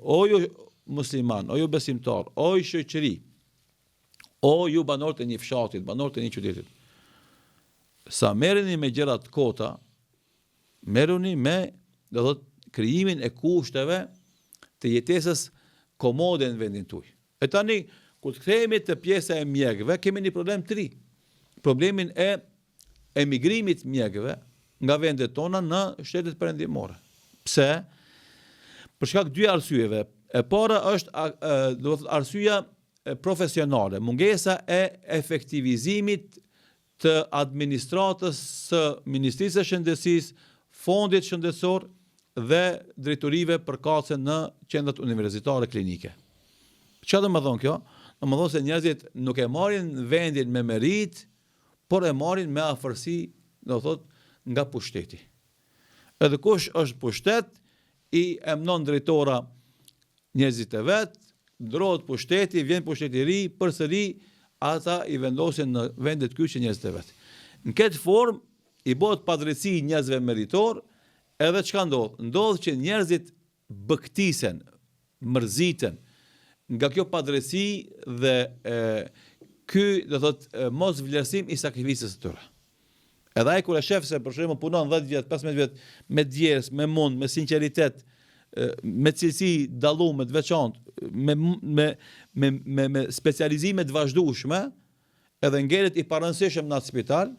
o ju musliman, o ju besimtar, o ju shoqëri, o ju banorët e një fshatit, banorët e një qytetit. Sa merreni me gjërat kota, merruni me, do thot, krijimin e kushteve të jetesës komode në vendin tuaj. E tani, kur të kthehemi te pjesa e mjekëve, kemi një problem të ri. Problemin e emigrimit mjekëve nga vendet tona në shtetet perëndimore. Pse? Për shkak dy arsyeve. E para është do të thotë arsyeja profesionale, mungesa e efektivizimit të administratës së Ministrisë së Shëndetësisë, fondit shëndetësor dhe drejtorive përkatëse në qendrat universitare klinike. Çfarë do të thonë kjo? Do të thonë se njerëzit nuk e marrin vendin me merit, por e marrin me afërsi, do thotë, nga pushteti. Edhe kush është pushtet, i emnon drejtora njerëzit e vet, ndrohet pushteti, vjen pushteti i ri, përsëri ata i vendosin në vendet kyçe njerëzit e vet. Në këtë formë i bëhet padrejtësi njerëzve meritor, edhe çka ndodh? Ndodh që njerëzit bëktisen, mërziten nga kjo padrejtësi dhe ky, do thotë, mos vlerësim i sakrificës së tyre. Edhe ai kur e shef se për shembull punon 10 vjet, 15 vjet me djersë, me mund, me sinqeritet, me cilësi dallume të veçantë, me specializime të vazhdueshme, edhe ngjelet i parëndësishëm në atë spital,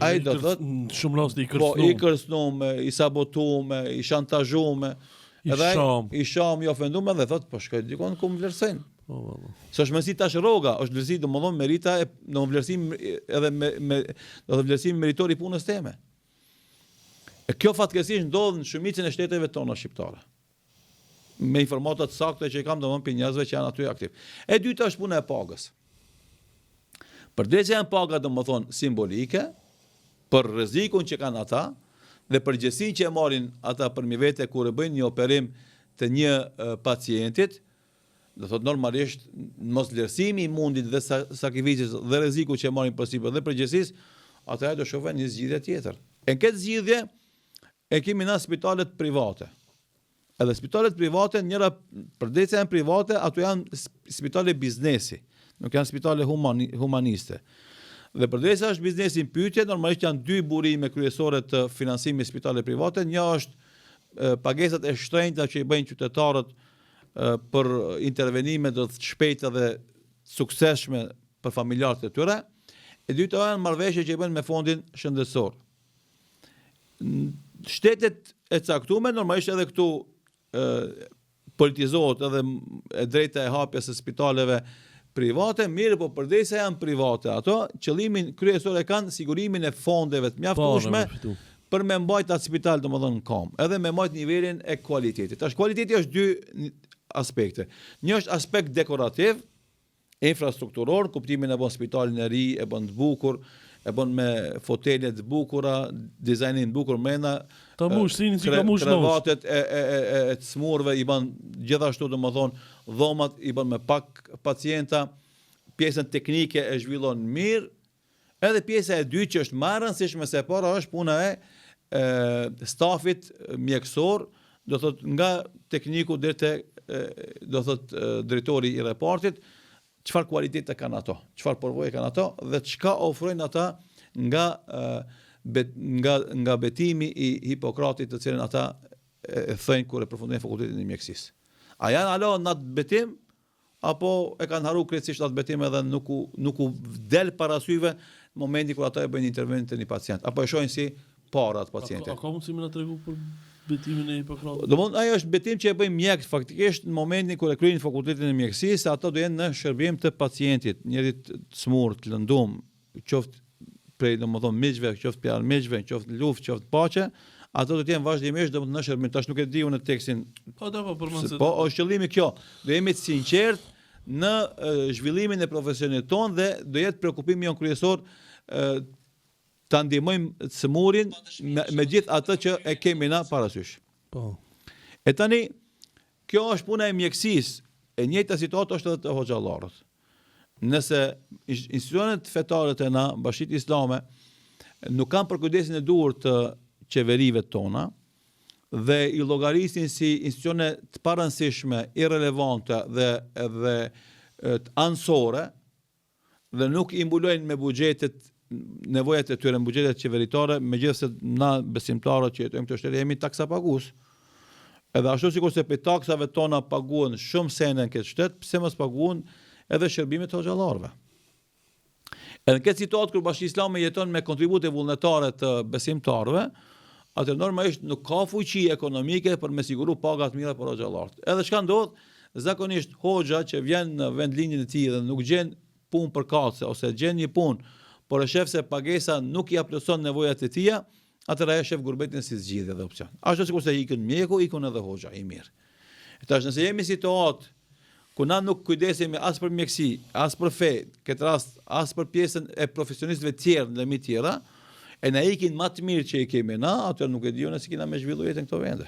ai do thotë shumë raste i kërcënuar, i sabotuar, i shantazhuar, edhe i sham, i ofenduar dhe thotë po shkoj dikon ku më vlerësojnë. S'është mësi tash rroga, është vlerësi domosdoshmë merita në vlerësim edhe do të vlerësim meritor i punës teme. E kjo fatkeqësisht ndodh në shumicën e shteteve tona shqiptare. Me informata të sakta që i kam domosdoshmë për njerëzve që janë aty aktiv. E dyta është puna e pagës. Përdesja e pagës domosdoshmë simbolike për rrezikun që kanë ata dhe përgjegjësinë që e marrin ata për mi vete kur e bëjnë një operim të një pacientit. Do thotë normalisht mos vlerësimi i mundit dhe sakrificës dhe rreziku që marrin përsipër dhe përgjegjësisë, ata do shohin një zgjidhje tjetër. E këtë zgjidhje e kemi në spitalet private. Edhe spitalet private, njëra përdesja janë private, ato janë spitale biznesi, nuk janë spitale humaniste. Dhe përdesja është biznesi në pyetje, normalisht janë dy burime kryesore të financimit spitale private. Një është pagesat e shtrenjta që i bëjnë qytetarët për intervenime do të shpejta dhe suksesshme për familjarët e tyre. E dyta janë marrëveshje që i bën me fondin shëndetësor. Shtetet e caktuara normalisht edhe këtu politizohet edhe e drejta e hapjes së spitaleve private, mirë po përdesja janë private. Ato qëllimin kryesor e kanë sigurimin e fondeve të mjaftueshme për me mbajt atë spital domethënë në kom, edhe me mbajt nivelin e kualitetit. Tash kualiteti është dy aspekte. Një është aspekt dekorativ, infrastrukturor, kuptimin e bën spitalin e ri, e bën të bukur, e bën me fotele të bukura, dizajnin të bukur mrenda, krevatet e të smurve i bën gjithashtu domethënë, dhomat i bën me pak pacienta, pjesën teknike e zhvillon mirë, edhe pjesa e dytë që është më e rëndësishme se para është puna e stafit mjekësor, do thot nga tekniku deri te do thot drejtori i repartit, çfarë kualitete kanë ato, çfarë përvojë kanë ato dhe çka ofrojnë ata nga betimi i Hipokratit të cilën ata e thënë kur e përfundojnë fakultetin e mjekësisë. A janë alo në atë betim apo e kanë haruar krejtësisht atë betim edhe nuk u del parasyve në momentin kur ata e bëjnë interventin te një pacient apo e shohin si para atë pacientit. A ka mundësi më na tregu për betimin e Hipokratit? Domthonë ajo është betim që e bëjnë mjekët faktikisht në momentin kur e kryejnë fakultetin e mjekësisë, ato do jenë në shërbim të pacientit, njerit të smur, të lëndum, qoftë prej domethënë miqve, qoftë pjar miqve, qoftë luftë, qoftë paqe, ato do të jenë vazhdimisht domethënë në shërbim. Tash nuk e di unë tekstin. Po përmend. Po është qëllimi kjo. Do jemi të sinqert në zhvillimin e profesionit ton dhe do jetë preokupimi jon kryesor ta ndihmojmë të smurin me gjithë atë që e kemi na parasysh. Po. E tani kjo është puna e mjekësisë. E njëjta situatë është edhe te hoxhallarët. Nëse institucionet fetare të na, Bashkitë Islame, nuk kanë përkujdesin e duhur të qeverive tona, dhe i llogarisin si institucione të parëndësishme, irrelevante dhe të anësore, dhe nuk i mbulojnë me buxhetet nevojat e tyre, në buxhetet qeveritare, megjithëse na besimtarët që jetojmë këtë shtete jemi taksapagues. Edhe ashtu sikur se për taksave tona paguhen shumë sene në këtë shtet, pse mos paguhen edhe shërbimet të hoxhallarëve? Edhe në këtë situatë kur Bashkia Islame jeton me kontribute vullnetare të besimtarëve, atë normalisht nuk ka fuqi ekonomike për me siguru pagat mira për hoxhallarët. Edhe çka ndodh, zakonisht hoxha që vjen në vendlinjën e tij dhe nuk gjen punë për kace ose gjen një punë, por e shef se pagesa nuk i plotson nevojat e tija, atëra e shef gurbetin si zgjidhje dhe opcion. Ashtu sikur se ikën mjeku, ikën edhe hoxha i mirë. Tash nëse jemi situatë ku na nuk kujdesemi as për mjeksi, as për fe, këtë rast as për pjesën e profesionistëve tjerë në lëmi tjera, e na ikin më të mirë që i kemi na, atë nuk e diu nëse kena me zhvillu jetën këto vende.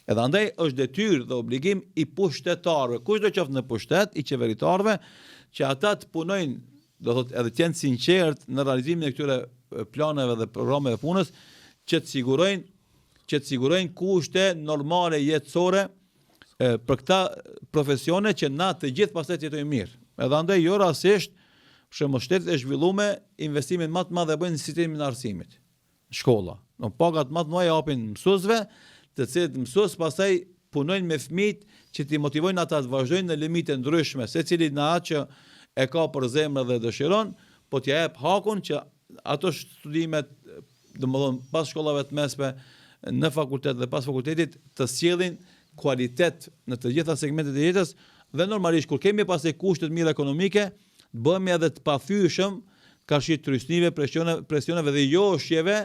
Edhe andaj është detyrë dhe obligim i pushtetarëve, kushdo qoftë në pushtet, i qeveritarëve, që ata të punojnë, do thotë edhe të jenë sinqert në realizimin e këtyre planeve dhe programeve punës, që të sigurojnë kushte normale jetësore për këta profesione që na të gjithë pastaj të jetojmë mirë. Edhe andaj jo rastësisht shembull shtetet e zhvilluara investimin më të madh e bëjnë në sistemin e arsimit. Shkolla. Në pagat më të mëdha japin mësuesve, të cilët mësues pastaj punojnë me fëmijët që t'i motivojnë ata të vazhdojnë në limite ndryshme, secili në atë që e ka për zemër dhe dëshiron, po t'ja jep hakun që ato studimet, domethënë pas shkollave të mesme, në fakultet dhe pas fakultetit të sjellin kualitet në të gjitha segmentet e jetës dhe normalisht kur kemi pastaj kushte të mira ekonomike, bëhemi edhe të pathyeshëm karshi turistëve, presioneve dhe joshjeve,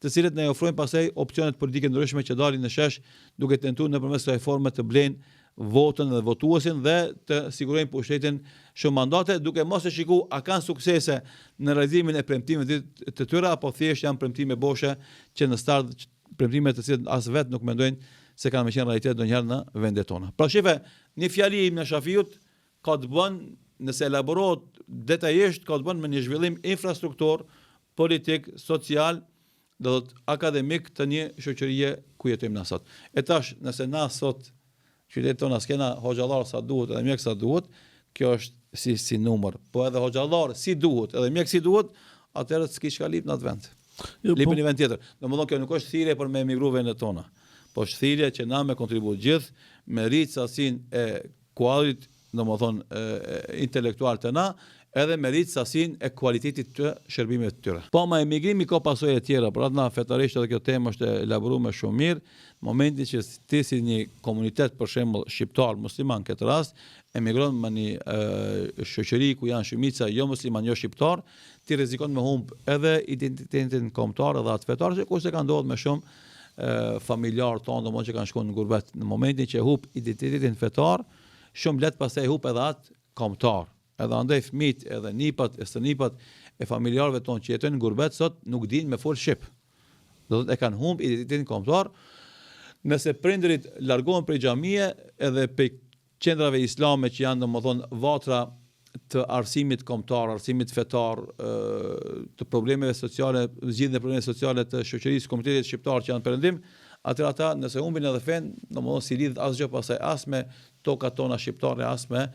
të cilët ne ofrojnë pastaj opsionet politike ndryshme që dalin në shesh, duke tentuar nëpërmes kësaj forme të blejnë votën dhe votuesin dhe të sigurojnë pushtetin shumë mandate, duke mos e shikuar a kanë suksese në realizimin e premtimeve të tyre apo thjesht janë premtime boshe që në start premtime të cilët as vetë nuk mendojnë se kanë më qenë realitet ndonjëherë në vendet tona. Pra shife, një fjali im në Shafiut ka të bën, nëse elaborohet detajisht, ka të bën me një zhvillim infrastruktur, politik, social, do të akademik të një shoqërie ku jetojmë na sot. E tash, nëse na sot qytetet tona s'kena hoxhallar sa duhet edhe mjek sa duhet, kjo është si numër. Po edhe hoxhallar si duhet, edhe mjek si duhet, atëherë s'ki çka lip në atë vend. Lipën një vend tjetër. Domethënë kjo nuk është thirrje për me emigru vendet tona, po është thirrje që na me kontribuat gjithë me rrit sasinë e kuadrit, domethënë intelektual të na, edhe me rrit sasinë e kualitetit të shërbimeve të tyre. Po ma emigrimi ka pasojë të tjera, por atë fetarisht edhe kjo temë është elaboruar shumë mirë, në momentin që ti si një komunitet për shembull shqiptar musliman këtë rast, emigron me një shoqëri ku janë shumica jo musliman, jo shqiptar, ti rrezikon me humb edhe identitetin kombëtar edhe atë fetar, që kurse ka ndodhur me shumë familjar tonë, domosdoshmë që kanë shkuar në gurbet, në momentin që hub identitetin fetar, shumë lehtë pastaj hub edhe atë kombëtar. Edhe andaj fëmijët edhe nipat e stënipat e familjarëve tonë që jetojnë në gurbet sot nuk dinë me fol shqip. Do të thotë e kanë humb identitetin kombëtar. Nëse prindërit largohen prej xhamie edhe prej qendrave islame që janë domethënë vatra të arsimit kombëtar, arsimit fetar, të problemeve sociale, zgjidhjen e problemeve sociale të shoqërisë komunitetit shqiptar që janë perëndim, atëherë ata nëse humbin edhe fen, domethënë si lidhet asgjë pasaj as me tokat tona shqiptare, as me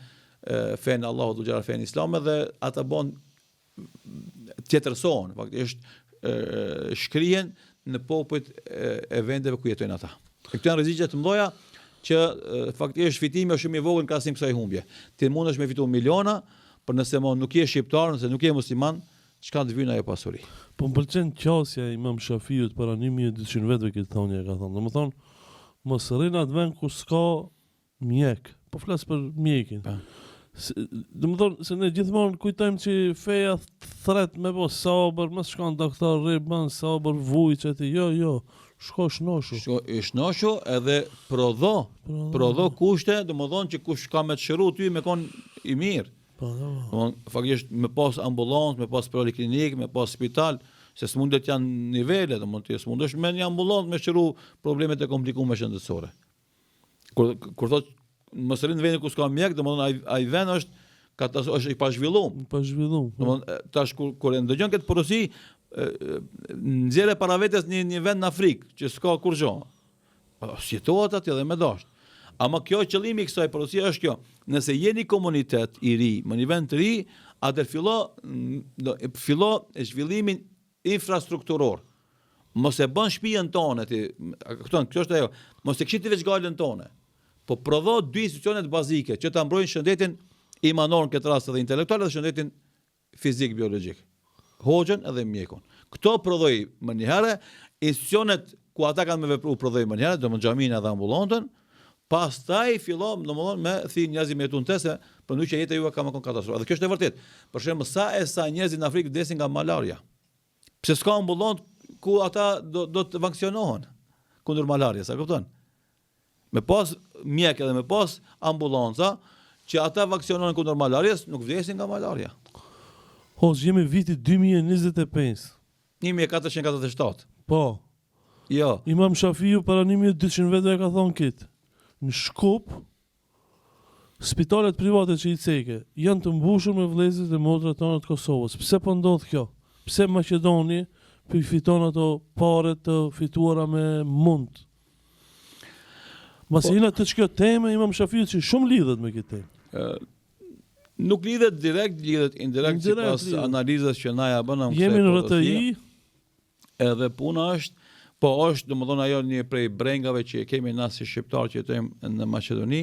fen Allahu dhe gjara fen islame dhe ata bon tjetërsohen, faktisht shkrihen në popujt e vendeve ku jetojnë ata. Këto janë rreziqe të mëdha që faktisht fitimi është shumë i vogël krahasim kësaj humbje. Ti mundesh me fitu miliona, por nëse nuk je shqiptar, nëse nuk je musliman, çka të vjen ajo pasuri. Po më pëlqen qasja i Imam Shafiut para 1200 vetëve këtë thonje ka thënë. Domethënë mos rrin atë vend ku s'ka mjek. Po flas për mjekin. Domethënë se ne gjithmonë kujtojmë që feja thret me po sabër, mos shkon doktor ribën sabër vujçet, jo, shko shnoshu. Shnoshu edhe prodho kushte, domethënë që kush ka me të shëru ty me kon i mirë. Domethënë faktikisht me pas ambulancë, me pas poliklinik, me pas spital, se s'mundet janë nivele, domethënë ti s'mundesh me një ambulancë me shëru problemet e komplikuara shëndetësore. Kur thotë mos rrin në vendin ku s'ka mjek, domethënë ai vend është i pazhvilluar. Domethënë tash kur e ndëgjon këtë porosi, nxjerrë para vetes një vend në Afrikë që s'ka kurrë. Sjetohet atje dhe me dasht. Ama kjo qëllimi i kësaj porosie është kjo. Nëse jeni komunitet i ri, në një vend të ri, atë fillo zhvillimin infrastrukturor. Mos e bën shtëpinë tonë ti, kjo është ajo. Mos e kshiti veç galën tonë. Po prodho dy institucionet bazike që ta mbrojnë shëndetin imanor në këtë rast edhe intelektual dhe shëndetin fizik biologjik. Hoxhën edhe mjekun. Këto prodhoi më një herë, institucionet ku ata kanë me vepru prodhoi më një herë, domethënë xhamin edhe ambulantën. Pastaj fillon domethënë me thënë njerëzit me jetun tese, për ndonjë që jeta juaj ka më kon katastrofë. Dhe kjo është e vërtetë. Për shembull, sa njerëz në Afrikë vdesin nga malaria. Pse s'ka ambulant ku ata do të vaksinohen kundër malarias, a kupton? Me pas mjek edhe me pas ambulanca që ata vaksinohen kundër malarias, nuk vdesin nga malaria. Jemi viti 2025. 1447. Po. Jo. Imam Shafiu para 1200 vetëve ka thonë këtë. Në Shkup, spitalet private që i ceke janë të mbushur me vëllezërit e motrat tona të Kosovës. Pse po ndodh kjo? Pse Maqedoni po i fiton ato pare të fituara me mund? Masi jena të ç'kjo temë Imam Shafiu që shumë lidhet me këtë temë. Nuk lidhet direkt, lidhet indirekt sipas analizës që na ja bëna. Jemi në RTI. Edhe puna është domethënë ajo një prej brengave që kemi na si shqiptar që jetojmë në Maqedoni,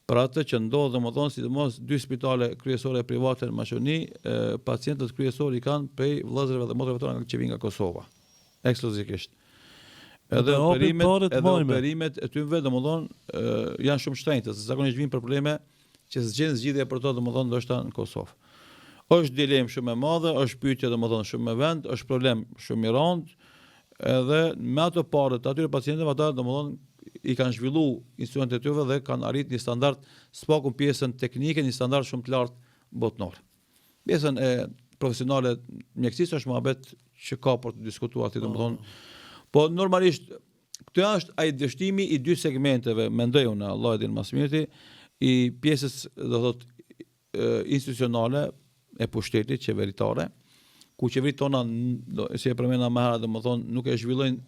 për atë që ndodh domethënë sidomos dy spitale kryesore private në Maqedoni, pacientët kryesorë i kanë prej vëllezërve dhe motrave tona që vinë nga Kosova. Ekskluzivisht. Edhe operimet e tyre domethënë janë shumë shtrenjtë, se zakonisht vinë për probleme që s'gjen zgjidhje për to domethënë ndoshta në Kosovë. Është dilemë shumë e madhe, është pyetje domethënë shumë e vend, është problem shumë i rënd. Edhe me ato parët atyre pacientëve ata domethënë i kanë zhvilluar institucionet e tyre dhe kanë arrit një standard s'pakun pjesën teknike, një standard shumë të lartë botnor. Pjesën e profesionale mjekësisë është mohabet që ka për të diskutuar aty domethënë. Po normalisht këtë është ai dështimi i dy segmenteve, mendoj unë, Allah e din më së miri, i pjesës do thotë institucionale e pushtetit qeveritare, ku qeverit tona, si e përmenda më herë, domethënë nuk e zhvillojnë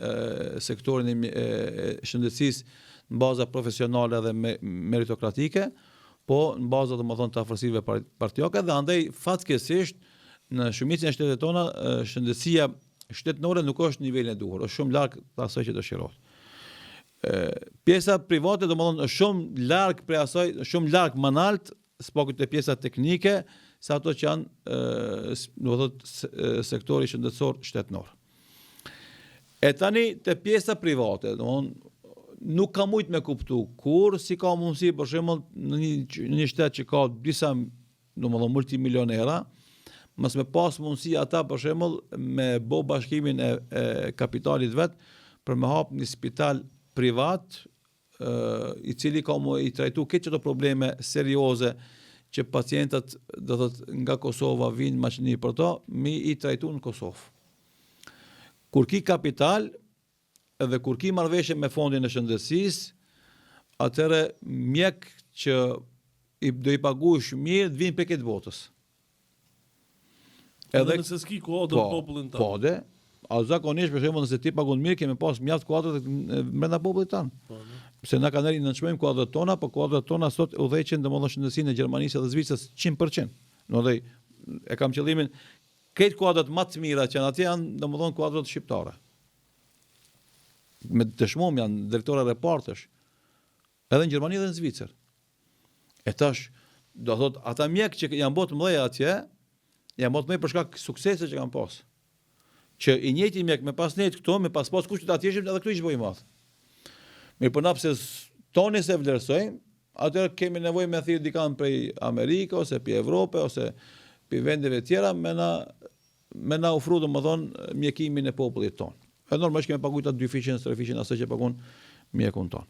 sektorin e shëndetësisë në baza profesionale dhe meritokratike, po në baza domethënë të afërsive partijake dhe andaj fatkeqësisht në shumicën e shtetet tona shëndetësia shtetënore nuk është në nivelin e duhur, është shumë larg asaj që dëshirohet. Pjesa private domethënë është shumë larg prej asaj, shumë larg më lart s'paku te pjesa teknike sa ato që janë do thotë sektori shëndetësor shtetënor. E tani te pjesa private, domethënë nuk ka mujt me kuptu kur si ka mundësi për shembull në një shtet që ka disa domethënë multimilionera, mos me pas mundësi ata për shembull me bë bashkimin e kapitalit vet për me hap një spital privat i cili ka më i trajtu këtë çdo probleme serioze që pacientët do thotë nga Kosova vinë në Maqedoni për to, mi i trajtu në Kosovë. Kur ki kapital edhe kur ki marrëveshje me fondin e shëndetësisë, atëre mjek që do i paguash mirë vinë për këtë botës. Edhe nëse s'ki kuadër popullin tanë. Po, dhe, a zakonisht për shembull nëse ti pagun mirë kemi pas mjaft kuadrat brenda popullit tanë. Se na kanë rënë nënçmojmë kuadrat tona, po kuadrat tona sot udhëheqin domosdoshmë shëndetësinë e Gjermanisë dhe Zvicrës 100%. Domethënë e kam qëllimin këtë kuadrat më të mira që atje janë domosdoshmë kuadrat shqiptare. Me dëshmom janë drejtorë reportesh. Edhe në Gjermani dhe në Zvicër. E tash do thotë ata mjek që janë botë mëdha atje, janë botë më për shkak suksese që kanë pas. Që i njëjti mjek me pas net këto, me pas kushtet atjeshëm edhe këtu i bëj madh. Mirë po napse toni se vlerësojmë, atëherë kemi nevojë me thirr dikan prej Amerikë ose prej Evropë ose prej vendeve tjera me na ofru domethënë mjekimin e popullit ton. E normalisht kemi paguajtur 2 fiqen, 3 fiqen asaj që pagon mjekun ton.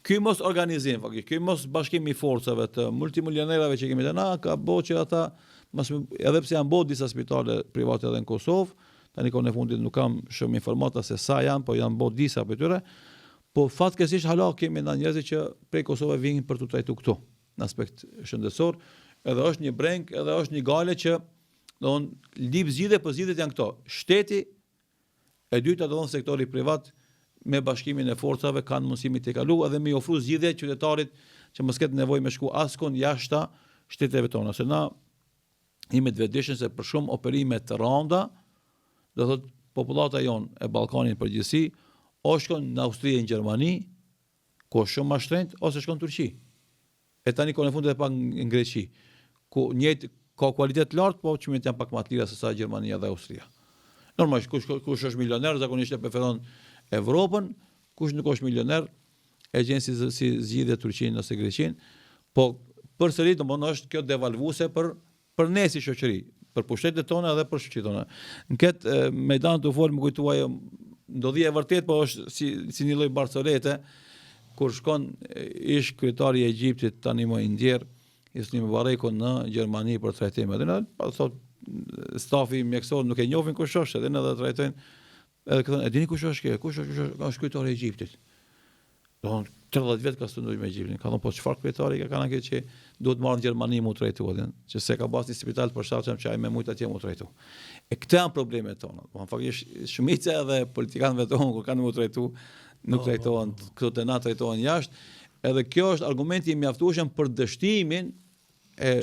Ky mos organizim, ky mos bashkim i forcave të multimilionerave që kemi na ka bëu që ata edhe pse janë bërë disa spitale private edhe në Kosovë, tani kohën e fundit nuk kam shumë informata se sa janë, po janë bërë disa për tyre, po fatkeqësisht hala kemi na njerëz që prej Kosovës vinë për të trajtuar këtu në aspekt shëndetësor, edhe është një breng, edhe është një gale që lip zgjidhje, po zgjidhjet janë këto. Shteti, e dyta sektori privat me bashkimin e forcave kanë mundësi të kalu edhe me ofru zgjidhje qytetarit që mos ketë nevojë me shku askund jashta shteteve tona. Se na jemi të vetëdijshëm se për shumë operime të rënda, do thotë popullata jonë e Ballkanit në përgjithësi, o shkon në Austri e në Gjermani, ku është shumë më shtrenjtë, ose shkon në Turqi. E tani në fund edhe pak në Greqi, ku njëjtë ka kualitet lartë, po çmimet janë pak më të lira se sa Gjermania dhe Austria. Normalisht kush është milioner zakonisht e preferon Evropën, kush nuk është milioner e gjen si zgjidhje Turqinë ose Greqinë, po përsëri domthonë është kjo devalvuese për ne si shoqëri, për pushtetet tona dhe për shoqërinë tona. Në këtë mejdan të folë më kujtuaj ndodhia e vërtet, po është si një lloj barcolete, kur shkon ish kryetari i Egjiptit tani më i ndjer Hosni Mubareku në Gjermani për trajtim. Edhe pa thot stafi mjekësor nuk e njohin kush është, edhe edhe trajtojnë. Edhe thonë, e dini kush është kjo? Kush është kryetari i Egjiptit? Do 30 vjet ka studiuar me Egjiptin. Ka thonë po çfarë kryetari ka kanë që duhet marrë në Gjermani mu trajtuar, që se ka basti spital për shtatshëm që ai me shumë atje mu trajtu. E këto janë problemet tona. Po faktikisht shumica edhe politikanëve tonë kur kanë mu trajtu nuk trajtohen këto të na trajtohen jashtë. Edhe kjo është argumenti i mjaftueshëm për dështimin e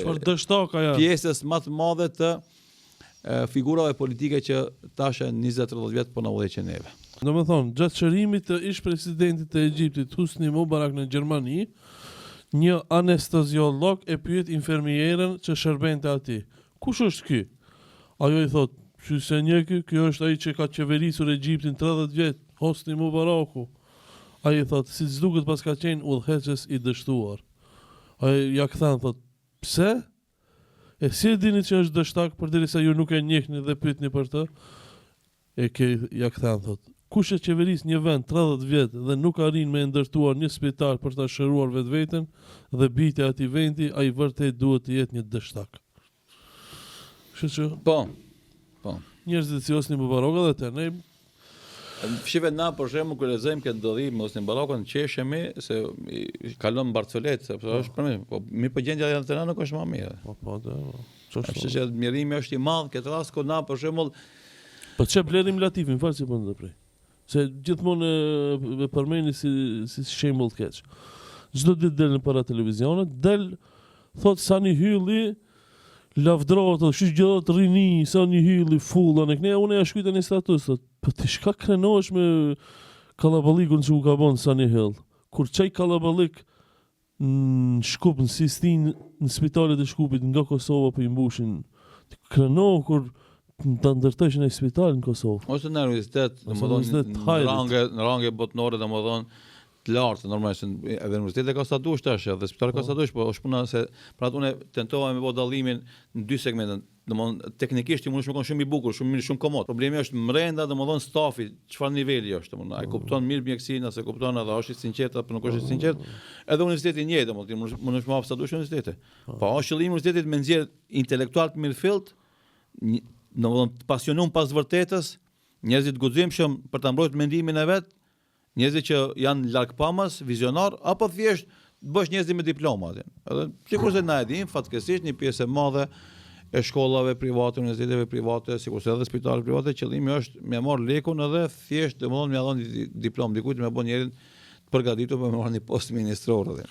pjesës më të madhe të figurave politike që tash 20-30 vjet po na udhëheqin neve. Domethënë, gjatë shërimit të ish presidentit të Egjiptit Hosni Mubarak në Gjermani, një anesteziolog e pyet infermierën që shërbente atij. Kush është ky? Ajo i thot, "Qyse një ky është ai që ka qeverisur Egjiptin 30 vjet, Hosni Mubaraku." Ai thot, "Siç duket pas ka qenë udhëheqës i dështuar." Ai ja kthan thot, "Pse? E si e dini që është dështak përderisa ju nuk e njehni dhe pyetni për të?" E ke ja kthan thot, "Kush e qeveris një vend 30 vjet dhe nuk arrin me ndërtuar një spital për ta shëruar vetveten dhe bijtë e atij vendi, ai vërtet duhet të jetë një dështak." Kështu që Po. Njerëzit si Hosni Mubaraku edhe ne Shive na për shembull kur lexojmë këtë ndodhi me Hosni Mubarakun qeshemi se kalon Barcolet, sepse është për me, po mi po gjendja e tëra nuk është më mirë. Po. Kështu që admirimi është i madh këtë rast ku na për shembull Po çe Blerim Latifin, fal si po ndërprej. Se gjithmonë e përmeni si shembull të keq. Çdo ditë del në para televizionit, thot Sani Hylli lavdrohet, shqyrgjot rini, Sani Hylli fulla në këne, unë ja shkujta një status, thot, po ti shka krenosh me kalaballikun që u ka bon Sani Hyll? Kur qaj kalaballik në Shkup, në Sistin, në spitalet e Shkupit nga Kosova për i mbushin, krenoh kur të ndërtëshin e spital në Kosovë. Ose në universitet, në range botnore, të lartë, normalisht edhe universiteti ka sa dush tash, edhe spitali ka sa dush, po është puna se pra unë tentova me bë dallimin në dy segmente. Domthon teknikisht ti mundesh me qenë shumë i bukur, shumë komod. Problemi është brenda, domthon stafi, çfarë niveli është, domthon ai kupton mirë mjekësinë, se kupton edhe është i sinqert apo nuk është i sinqert. Edhe universiteti njëjtë, domthon ti mundesh me hap sa dush universiteti. Po është qëllimi i universitetit me nxjerr intelektual të mirëfillt, domthon të pasionuar pas vërtetës, njerëzit guximshëm për ta mbrojtur mendimin e vet. Njerëzit që janë largpamas, vizionar, apo thjesht bësh njerëz me diploma aty. Edhe sikurse na e dim, fatkeqësisht një pjesë e madhe e shkollave private, universiteteve private, sikurse edhe spitalet private, qëllimi është me marr lekun edhe thjesht domethënë me dhënë diplomë dikujt me bën njerin të përgatitur për me marrë një post ministror aty.